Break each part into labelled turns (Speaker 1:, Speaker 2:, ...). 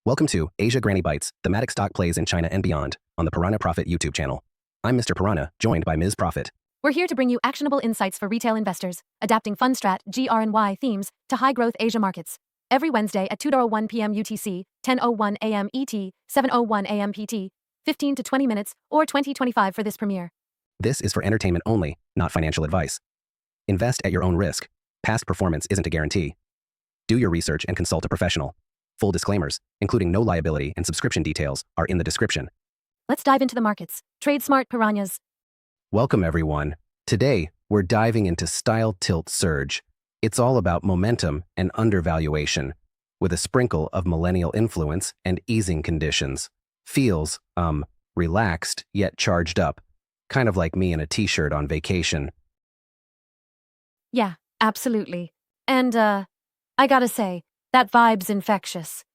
Speaker 1: Welcome to Asia Granny Bites, Thematic Stock Plays in China and Beyond on the Piranha Profit YouTube channel. I'm Mr. Piranha, joined by Ms. Profit.
Speaker 2: We're here to bring you actionable insights for retail investors, adapting fund strat, GR&Y themes to high-growth Asia markets. Every Wednesday at 2:01 p.m. UTC, 10:01 a.m. ET, 7:01 a.m. PT, 15 to 20 minutes, or 2025 for this premiere.
Speaker 1: This is for entertainment only, not financial advice. Invest at your own risk. Past performance isn't a guarantee. Do your research and consult a professional. Full disclaimers, including no liability and subscription details, are in the description.
Speaker 2: Let's dive into the markets. Trade smart, piranhas.
Speaker 1: Welcome, everyone. Today, we're diving into Style Tilt Surge. It's all about momentum and undervaluation, with a sprinkle of millennial influence and easing conditions. Feels, relaxed yet charged up, kind of like me in a t-shirt on vacation.
Speaker 2: Yeah, absolutely. And, I gotta say, that vibe's infectious.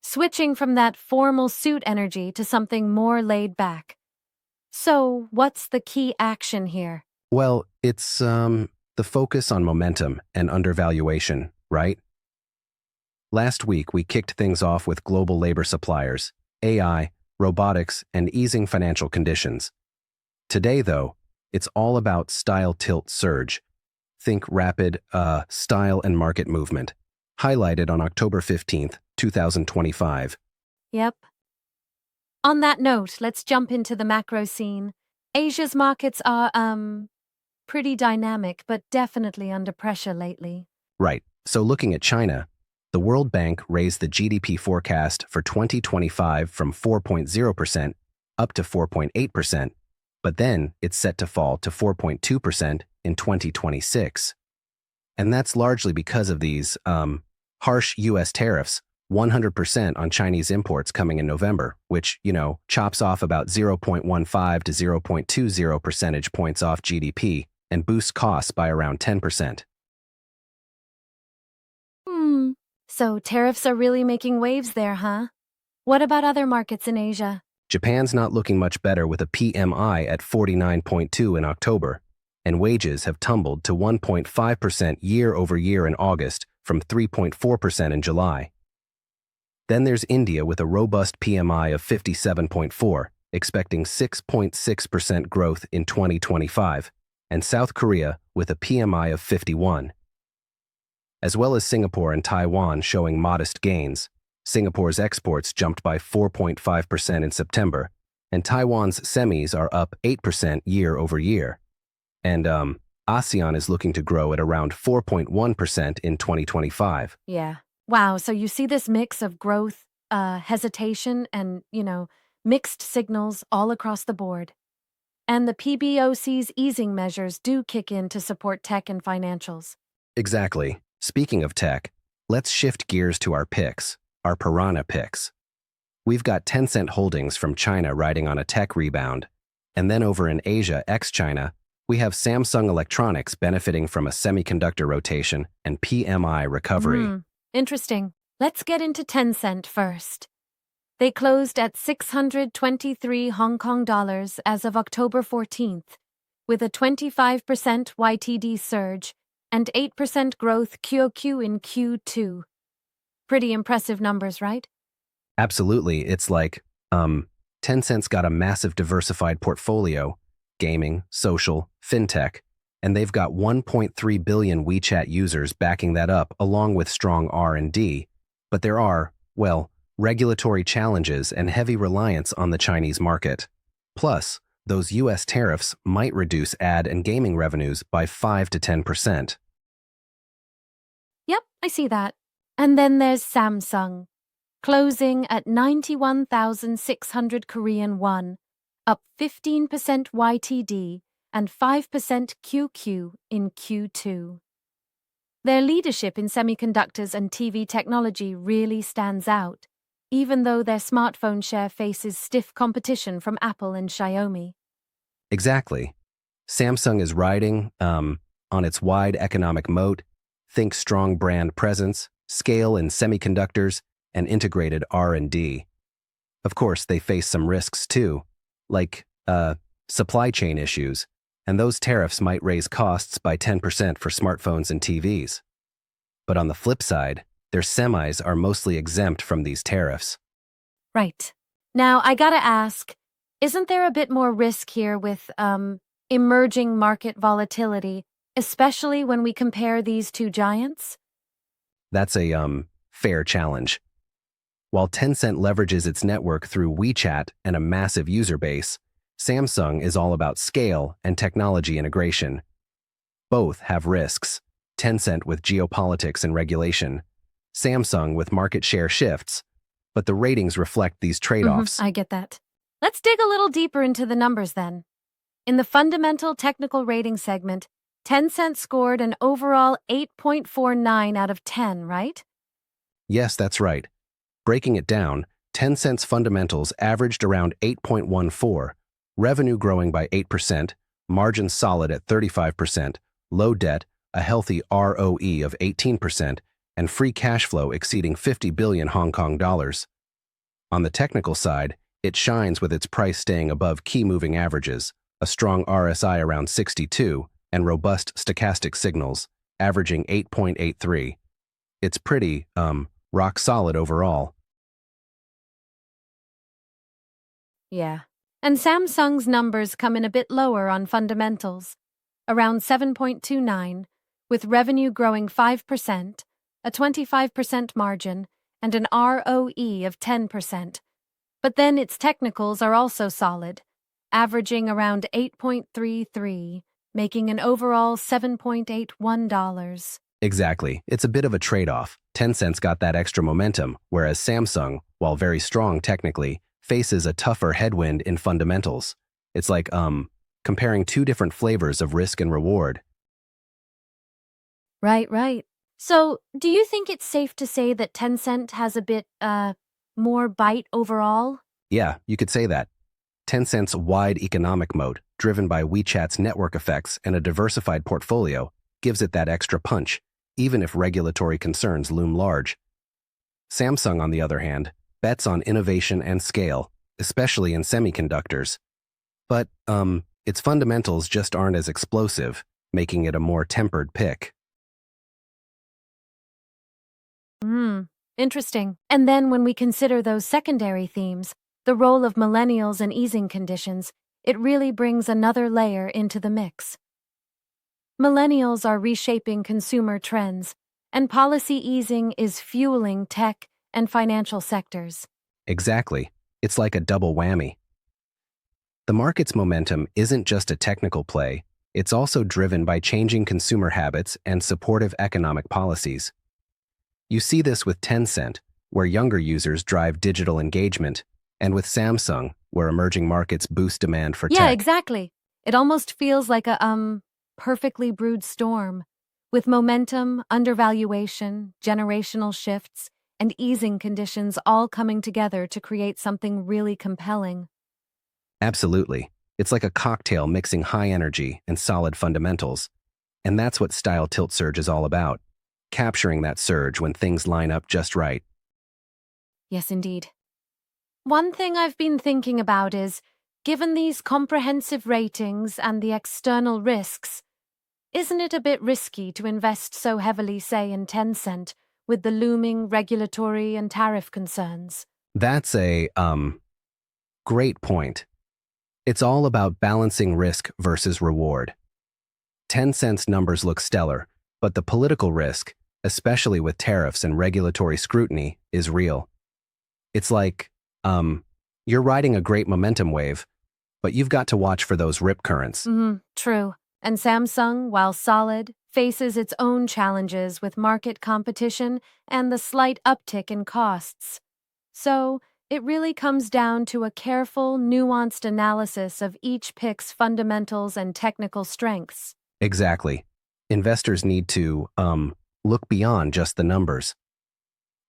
Speaker 2: Switching from that formal suit energy to something more laid back. So, what's the key action here?
Speaker 1: Well, it's, the focus on momentum and undervaluation, right? Last week, we kicked things off with global labor suppliers, AI, robotics, and easing financial conditions. Today, though, it's all about Style Tilt Surge. Think rapid, style and market movement, highlighted on October 15th, 2025.
Speaker 2: Yep. On that note, let's jump into the macro scene. Asia's markets are, pretty dynamic, but definitely under pressure lately.
Speaker 1: Right. So looking at China, the World Bank raised the GDP forecast for 2025 from 4.0% up to 4.8%, but then it's set to fall to 4.2% in 2026. And that's largely because of these, harsh U.S. tariffs, 100% on Chinese imports coming in November, which, chops off about 0.15 to 0.20 percentage points off GDP and boosts costs by around 10%.
Speaker 2: So tariffs are really making waves there, huh? What about other markets in Asia?
Speaker 1: Japan's not looking much better with a PMI at 49.2 in October, and wages have tumbled to 1.5% year over year in August from 3.4% in July. Then there's India with a robust PMI of 57.4, expecting 6.6% growth in 2025, and South Korea with a PMI of 51. As well as Singapore and Taiwan showing modest gains. Singapore's exports jumped by 4.5% in September, and Taiwan's semis are up 8% year over year. And, ASEAN is looking to grow at around 4.1% in 2025.
Speaker 2: Yeah. Wow, so you see this mix of growth, hesitation, and, mixed signals all across the board. And the PBOC's easing measures do kick in to support tech and financials.
Speaker 1: Exactly. Speaking of tech, let's shift gears to our picks, our Piranha Picks. We've got Tencent Holdings from China riding on a tech rebound. And then over in Asia, ex-China, we have Samsung Electronics benefiting from a semiconductor rotation and PMI recovery.
Speaker 2: Interesting. Let's get into Tencent first. They closed at 623 Hong Kong dollars as of October 14th, with a 25% YTD surge and 8% growth QOQ in Q2. Pretty impressive numbers, right?
Speaker 1: Absolutely. It's like, Tencent's got a massive diversified portfolio, gaming, social, fintech, and they've got 1.3 billion WeChat users backing that up along with strong R&D, but there are, regulatory challenges and heavy reliance on the Chinese market. Plus, those U.S. tariffs might reduce ad and gaming revenues by 5 to 10%.
Speaker 2: Yep, I see that. And then there's Samsung, closing at 91,600 Korean won, up 15% YTD and 5% QQ in Q2. Their leadership in semiconductors and TV technology really stands out, even though their smartphone share faces stiff competition from Apple and Xiaomi.
Speaker 1: Exactly. Samsung is riding, on its wide economic moat, think strong brand presence, scale in semiconductors, and integrated R&D. Of course, they face some risks too, like, supply chain issues, and those tariffs might raise costs by 10% for smartphones and TVs. But on the flip side, their semis are mostly exempt from these tariffs.
Speaker 2: Right. Now, I gotta ask, isn't there a bit more risk here with emerging market volatility, especially when we compare these two giants?
Speaker 1: That's a fair challenge. While Tencent leverages its network through WeChat and a massive user base, Samsung is all about scale and technology integration. Both have risks, Tencent with geopolitics and regulation, Samsung with market share shifts, but the ratings reflect these trade-offs.
Speaker 2: I get that. Let's dig a little deeper into the numbers then. In the fundamental technical rating segment, Tencent scored an overall 8.49 out of 10, right?
Speaker 1: Yes, that's right. Breaking it down, Tencent's fundamentals averaged around 8.14, revenue growing by 8%, margins solid at 35%, low debt, a healthy ROE of 18%, and free cash flow exceeding 50 billion Hong Kong dollars. On the technical side, it shines with its price staying above key moving averages, a strong RSI around 62, and robust stochastic signals, averaging 8.83. It's pretty, rock solid overall.
Speaker 2: Yeah. And Samsung's numbers come in a bit lower on fundamentals, around 7.29, with revenue growing 5%, a 25% margin, and an ROE of 10%. But then its technicals are also solid, averaging around 8.33, making an overall $7.81.
Speaker 1: Exactly. It's a bit of a trade-off. Tencent's got that extra momentum, whereas Samsung, while very strong technically, faces a tougher headwind in fundamentals. It's like, comparing two different flavors of risk and reward.
Speaker 2: Right. So, do you think it's safe to say that Tencent has a bit, more bite overall?
Speaker 1: Yeah, you could say that. Tencent's wide economic moat, driven by WeChat's network effects and a diversified portfolio, gives it that extra punch, even if regulatory concerns loom large. Samsung, on the other hand, bets on innovation and scale, especially in semiconductors. But, its fundamentals just aren't as explosive, making it a more tempered pick.
Speaker 2: Interesting. And then when we consider those secondary themes, the role of millennials and easing conditions, it really brings another layer into the mix. Millennials are reshaping consumer trends, and policy easing is fueling tech and financial sectors.
Speaker 1: Exactly. It's like a double whammy. The market's momentum isn't just a technical play, it's also driven by changing consumer habits and supportive economic policies. You see this with Tencent, where younger users drive digital engagement, and with Samsung, where emerging markets boost demand for tech.
Speaker 2: Yeah, exactly. It almost feels like a, perfectly brewed storm, with momentum, undervaluation, generational shifts, and easing conditions all coming together to create something really compelling.
Speaker 1: Absolutely. It's like a cocktail mixing high energy and solid fundamentals. And that's what style tilt surge is all about, capturing that surge when things line up just right.
Speaker 2: Yes, indeed. One thing I've been thinking about is, given these comprehensive ratings and the external risks, isn't it a bit risky to invest so heavily, say, in Tencent, with the looming regulatory and tariff concerns?
Speaker 1: That's a, great point. It's all about balancing risk versus reward. Tencent's numbers look stellar, but the political risk, especially with tariffs and regulatory scrutiny, is real. It's like, you're riding a great momentum wave, but you've got to watch for those rip currents.
Speaker 2: True. And Samsung, while solid, faces its own challenges with market competition and the slight uptick in costs. So, it really comes down to a careful, nuanced analysis of each pick's fundamentals and technical strengths.
Speaker 1: Exactly. Investors need to, look beyond just the numbers.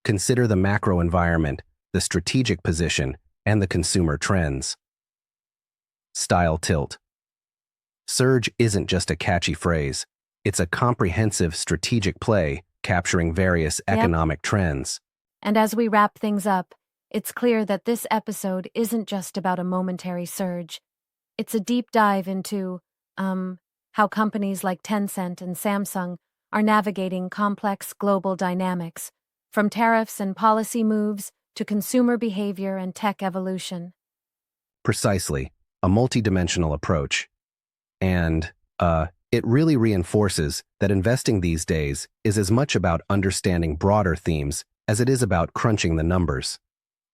Speaker 1: Consider the macro environment, the strategic position, and the consumer trends. Style tilt. Surge isn't just a catchy phrase. It's a comprehensive strategic play capturing various economic trends.
Speaker 2: And as we wrap things up, it's clear that this episode isn't just about a momentary surge. It's a deep dive into, how companies like Tencent and Samsung are navigating complex global dynamics, from tariffs and policy moves to consumer behavior and tech evolution.
Speaker 1: Precisely, a multidimensional approach. And, it really reinforces that investing these days is as much about understanding broader themes as it is about crunching the numbers.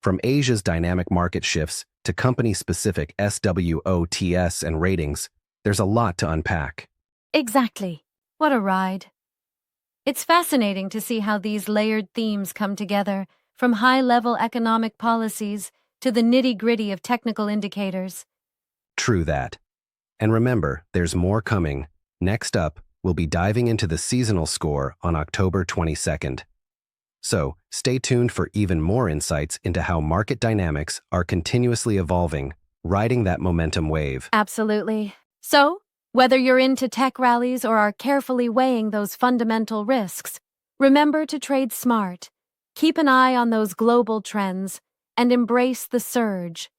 Speaker 1: From Asia's dynamic market shifts to company-specific SWOTs and ratings, there's a lot to unpack.
Speaker 2: Exactly. What a ride. It's fascinating to see how these layered themes come together, from high-level economic policies to the nitty-gritty of technical indicators.
Speaker 1: True that. And remember, there's more coming. Next up, we'll be diving into the seasonal score on October 22nd. So, stay tuned for even more insights into how market dynamics are continuously evolving, riding that momentum wave.
Speaker 2: Absolutely. So, whether you're into tech rallies or are carefully weighing those fundamental risks, remember to trade smart, keep an eye on those global trends, and embrace the surge.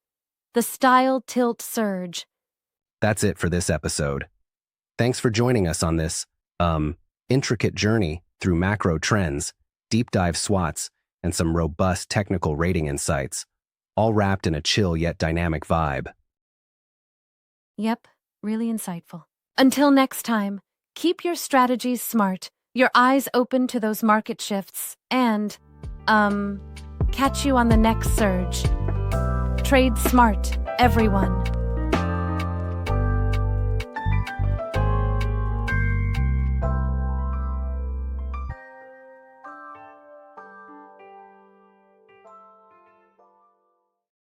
Speaker 2: The style tilt surge.
Speaker 1: That's it for this episode. Thanks for joining us on this, intricate journey through macro trends, deep dive SWOTs, and some robust technical rating insights, all wrapped in a chill yet dynamic vibe.
Speaker 2: Yep, really insightful. Until next time, keep your strategies smart, your eyes open to those market shifts, and, catch you on the next surge. Trade smart, everyone.